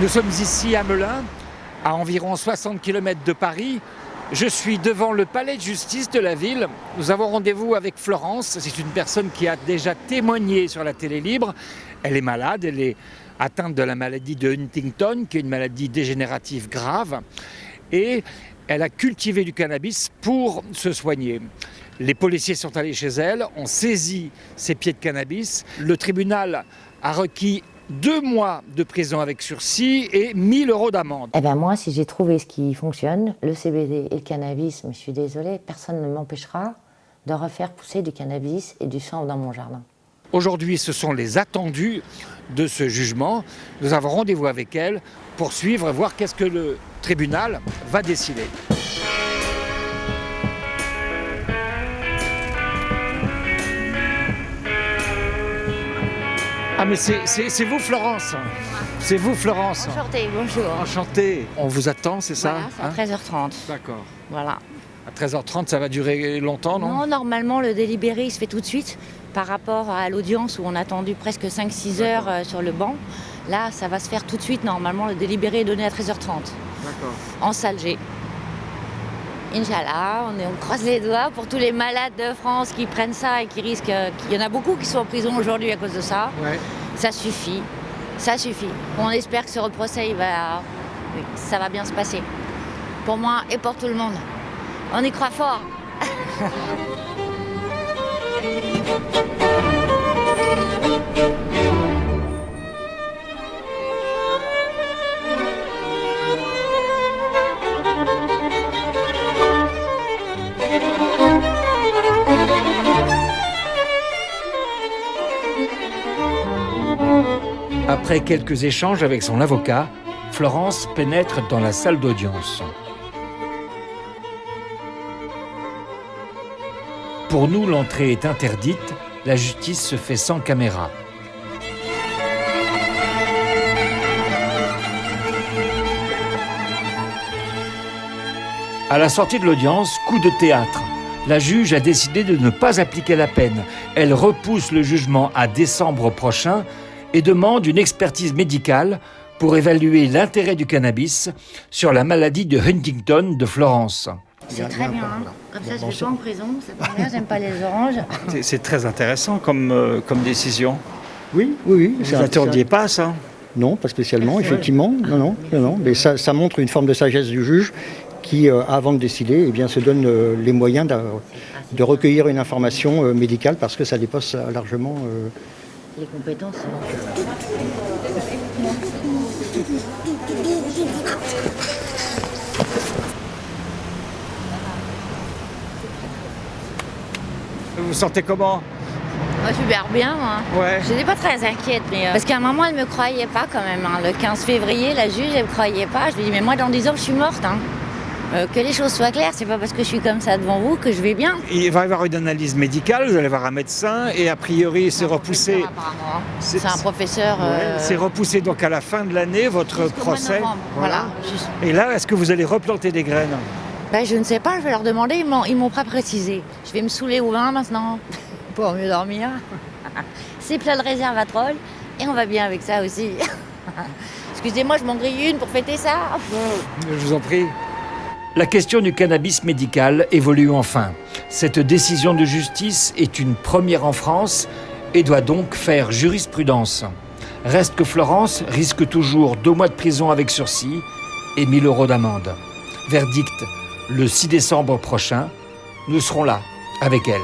Nous sommes ici à Melun, à environ 60 km de Paris. Je suis devant le palais de justice de la ville. Nous avons rendez-vous avec Florence. C'est une personne qui a déjà témoigné sur la télé libre. Elle est malade, elle est atteinte de la maladie de Huntington, qui est une maladie dégénérative grave. Et elle a cultivé du cannabis pour se soigner. Les policiers sont allés chez elle, ont saisi ses pieds de cannabis. Le tribunal a requis 2 mois de prison avec sursis et 1 000 € d'amende. Moi, si j'ai trouvé ce qui fonctionne, le CBD et le cannabis, mais je suis désolée, personne ne m'empêchera de refaire pousser du cannabis et du chanvre dans mon jardin. Aujourd'hui, ce sont les attendus de ce jugement. Nous avons rendez-vous avec elle pour suivre et voir qu'est-ce que le tribunal va décider. Ah mais c'est vous Florence. C'est vous Florence. Enchantée, bonjour. Enchanté. On vous attend, c'est ça? Voilà, c'est à 13h30. D'accord. Voilà. À 13h30, ça va durer longtemps, non? Non, normalement, le délibéré, il se fait tout de suite par rapport à l'audience où on a attendu presque 5-6 heures sur le banc. Là, ça va se faire tout de suite. Normalement, le délibéré est donné à 13h30. D'accord. En salle G. Inch'Allah, on croise les doigts pour tous les malades de France qui prennent ça et qui risquent... Il y en a beaucoup qui sont en prison aujourd'hui à cause de ça. Ouais. Ça suffit. Ça suffit. On espère que ce procès, ça va bien se passer. Pour moi et pour tout le monde. On y croit fort. Après quelques échanges avec son avocat, Florence pénètre dans la salle d'audience. Pour nous, l'entrée est interdite, la justice se fait sans caméra. À la sortie de l'audience, coup de théâtre. La juge a décidé de ne pas appliquer la peine. Elle repousse le jugement à décembre prochain et demande une expertise médicale pour évaluer l'intérêt du cannabis sur la maladie de Huntington de Florence. C'est très bien, hein. Comme ça, je ne vais pas en prison, c'est pas bien, j'aime pas les oranges. C'est très intéressant comme décision. Oui. Vous n'attendiez pas ça? Non, pas spécialement, effectivement. Non. Mais ça montre une forme de sagesse du juge qui, avant de décider, se donne les moyens de recueillir une information médicale parce que ça dépasse largement... Les compétences. Vous vous sentez comment? Moi, super bien, moi. Ouais. Je n'étais pas très inquiète, mais parce qu'à un moment, elle me croyait pas quand même. Hein. Le 15 février, la juge, elle me croyait pas. Je lui ai dit, mais moi, dans 10 ans, je suis morte. Hein. Que les choses soient claires, c'est pas parce que je suis comme ça devant vous que je vais bien. Il va y avoir une analyse médicale, vous allez voir un médecin et a priori c'est repoussé. C'est un professeur. C'est repoussé donc à la fin de l'année votre procès. Voilà. Et là, est-ce que vous allez replanter des graines? Je ne sais pas, je vais leur demander, ils m'ont pas précisé. Je vais me saouler au vin maintenant pour mieux dormir. C'est plein de réservatrol et on va bien avec ça aussi. Excusez-moi, je m'en grille une pour fêter ça. Je vous en prie. La question du cannabis médical évolue enfin. Cette décision de justice est une première en France et doit donc faire jurisprudence. Reste que Florence risque toujours 2 mois de prison avec sursis et 1 000 € d'amende. Verdict le 6 décembre prochain. Nous serons là avec elle.